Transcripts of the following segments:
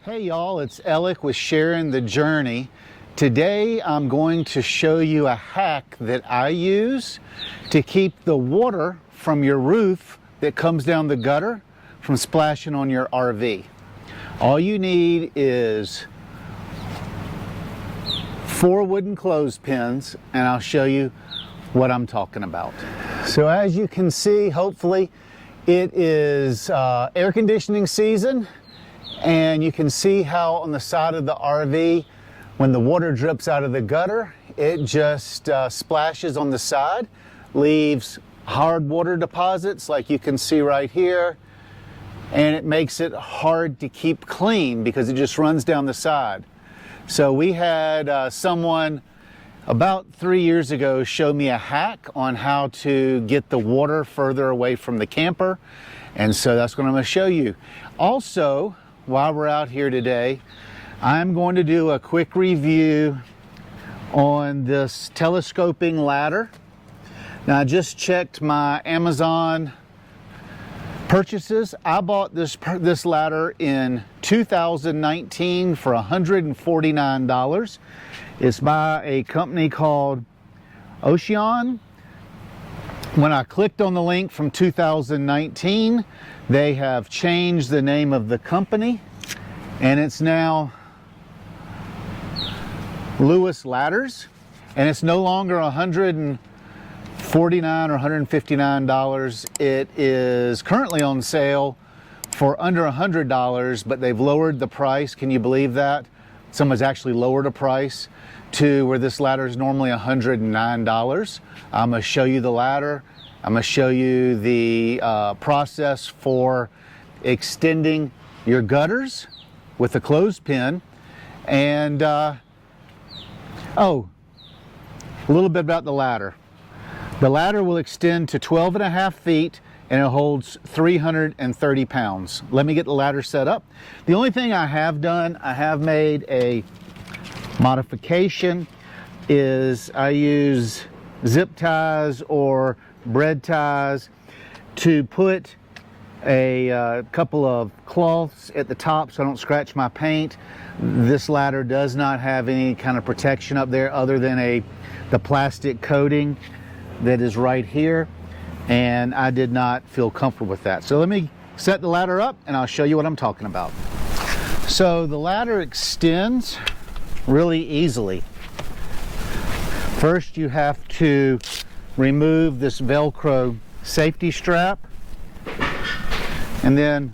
Hey y'all, it's Alec with Sharing the Journey. Today I'm going to show you a hack that I use to keep the water from your roof that comes down the gutter from splashing on your RV. All you need is 4 wooden clothespins and I'll show you what I'm talking about. So as you can see, hopefully it is air conditioning season. And you can see how on the side of the RV, when the water drips out of the gutter, it just splashes on the side, leaves hard water deposits like you can see right here, and it makes it hard to keep clean because it just runs down the side. So we had someone about 3 years ago show me a hack on how to get the water further away from the camper, and so that's what I'm going to show you. Also, while we're out here today, I'm going to do a quick review on this telescoping ladder. Now I just checked my Amazon purchases. I bought this ladder in 2019 for $149. It's by a company called Ocean. When I clicked on the link from 2019, they have changed the name of the company and it's now Lewis Ladders, and it's no longer $149 or $159. It is currently on sale for under $100, but they've lowered the price. Can you believe that? Someone's actually lowered a price to where this ladder is normally $109. I'm going to show you the ladder. I'm going to show you the process for extending your gutters with a clothespin. And oh, a little bit about the ladder. The ladder will extend to 12.5 feet and it holds 330 pounds. Let me get the ladder set up. The only thing I have done, I have made a modification, is I use zip ties or bread ties to put a couple of cloths at the top so I don't scratch my paint. This ladder does not have any kind of protection up there other than the plastic coating that is right here, and I did not feel comfortable with that. So let me set the ladder up and I'll show you what I'm talking about. So the ladder extends really easily. First you have to remove this Velcro safety strap, and then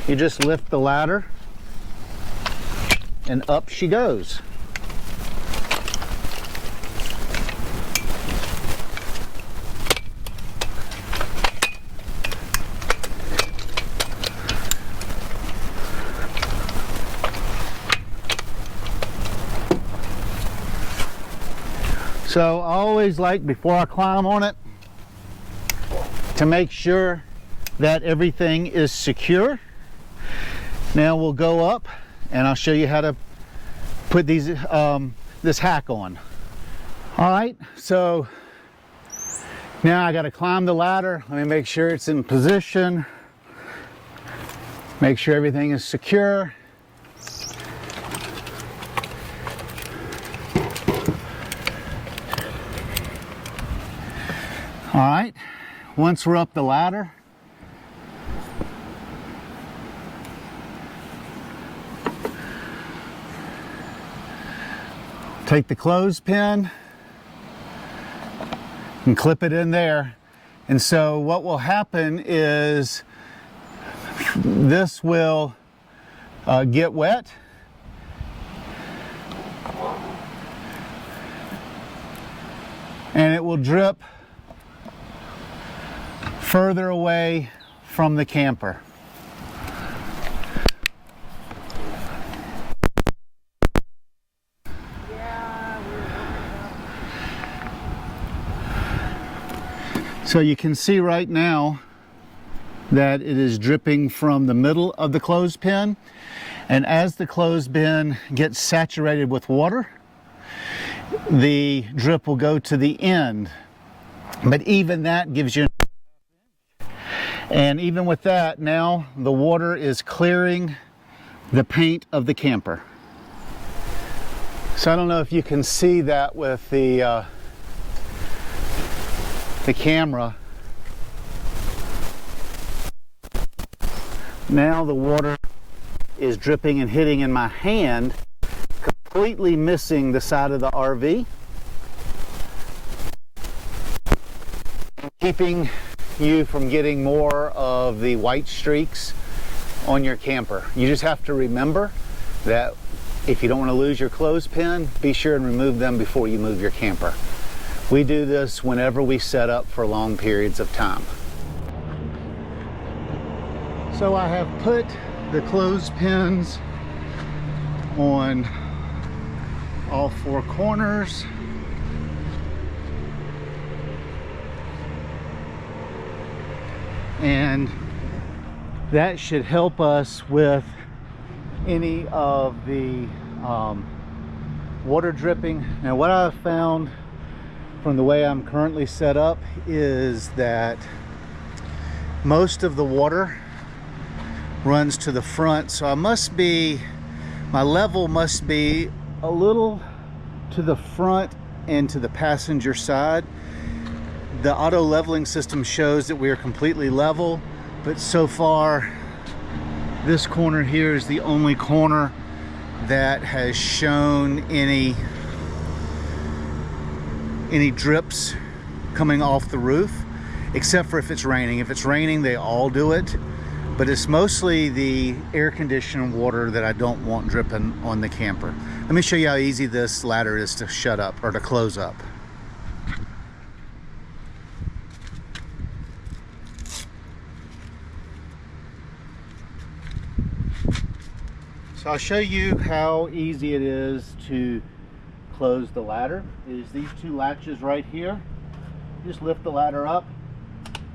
you just lift the ladder and up she goes. So I always like, before I climb on it, to make sure that everything is secure. Now we'll go up and I'll show you how to put these this hack on. All right, so now I got to climb the ladder. Let me make sure it's in position. Make sure everything is secure. All right, once we're up the ladder, take the clothespin and clip it in there. And so what will happen is this will get wet. And it will drip further away from the camper. So you can see right now that it is dripping from the middle of the clothespin, and as the clothespin gets saturated with water, the drip will go to the end. But even that gives you, and even with that, now the water is clearing the paint of the camper. So I don't know if you can see that with the camera. Now the water is dripping and hitting in my hand, completely missing the side of the RV, keeping you from getting more of the white streaks on your camper. You just have to remember that if you don't want to lose your clothespin, be sure and remove them before you move your camper. We do this whenever we set up for long periods of time. So I have put the clothespins on all four corners. And that should help us with any of the water dripping. Now what I've found from the way I'm currently set up is that most of the water runs to the front, so my level must be a little to the front and to the passenger side. The auto leveling system shows that we are completely level, but so far this corner here is the only corner that has shown any drips coming off the roof, except for if it's raining. If it's raining, they all do it, but it's mostly the air conditioning water that I don't want dripping on the camper. Let me show you how easy this ladder is to shut up or to close up. So I'll show you how easy it is to close the ladder. Is these two latches right here. Just lift the ladder up,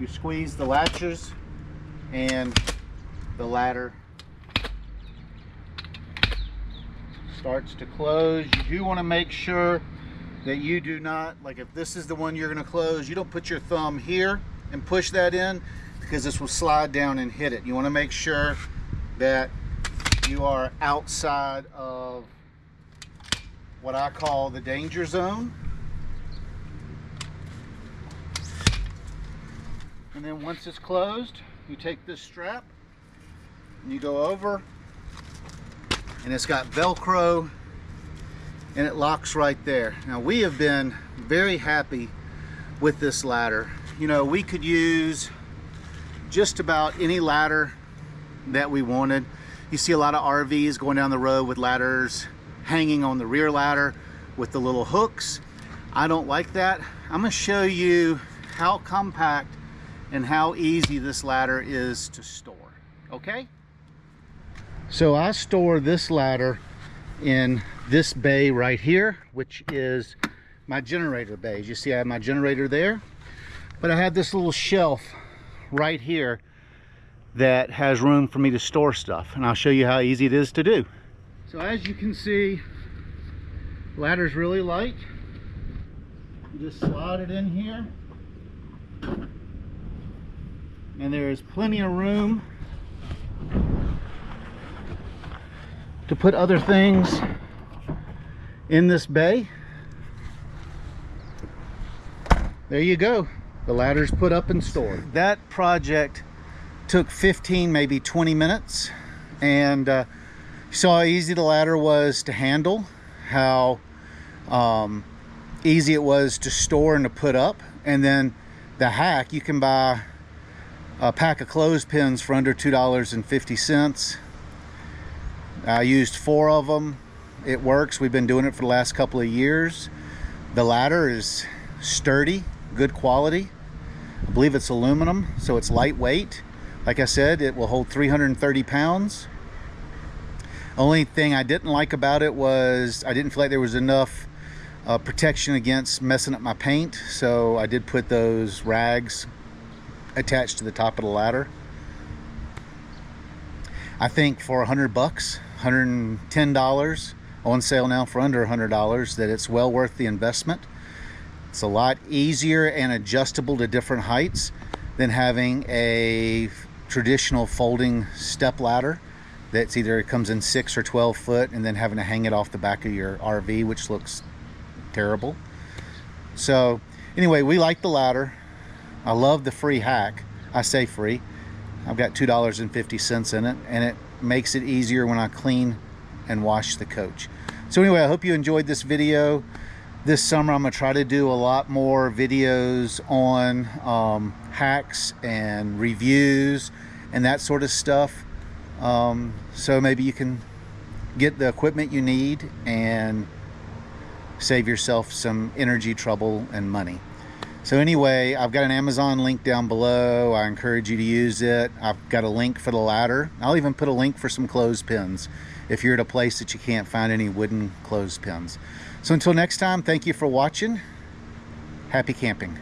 you squeeze the latches, and the ladder starts to close. You do want to make sure that you do not, like if this is the one you're going to close, you don't put your thumb here and push that in, because this will slide down and hit it. You want to make sure that you are outside of what I call the danger zone. And then once it's closed, you take this strap and you go over, and it's got Velcro and it locks right there. Now we have been very happy with this ladder. You know, we could use just about any ladder that we wanted. You see a lot of RVs going down the road with ladders hanging on the rear ladder with the little hooks. I don't like that. I'm going to show you how compact and how easy this ladder is to store. Okay? So I store this ladder in this bay right here, which is my generator bay. As you see, I have my generator there, but I have this little shelf right here that has room for me to store stuff, and I'll show you how easy it is to do. So as you can see, the ladder's really light. You just slide it in here, and there is plenty of room to put other things in this bay. There you go. The ladder's put up and stored. That project took 15, maybe 20 minutes, and you saw how easy the ladder was to handle, how easy it was to store and to put up. And then the hack, you can buy a pack of clothespins for under $2.50. I used 4 of them. It works. We've been doing it for the last couple of years. The ladder is sturdy, good quality. I believe it's aluminum, so it's lightweight. Like I said, it will hold 330 pounds. Only thing I didn't like about it was I didn't feel like there was enough protection against messing up my paint, so I did put those rags attached to the top of the ladder. I think for $100, $110 on sale now for under $100, that it's well worth the investment. It's a lot easier and adjustable to different heights than having a traditional folding step ladder. that's either it comes in 6 or 12 foot and then having to hang it off the back of your RV, which looks terrible. So anyway, we like the ladder. I love the free hack. I say free. I've got $2.50 in it, and it makes it easier when I clean and wash the coach. So anyway, I hope you enjoyed this video. This summer I'm going to try to do a lot more videos on hacks and reviews and that sort of stuff. So maybe you can get the equipment you need and save yourself some energy, trouble, and money. So anyway, I've got an Amazon link down below. I encourage you to use it. I've got a link for the ladder. I'll even put a link for some clothespins if you're at a place that you can't find any wooden clothespins. So until next time, thank you for watching. Happy camping.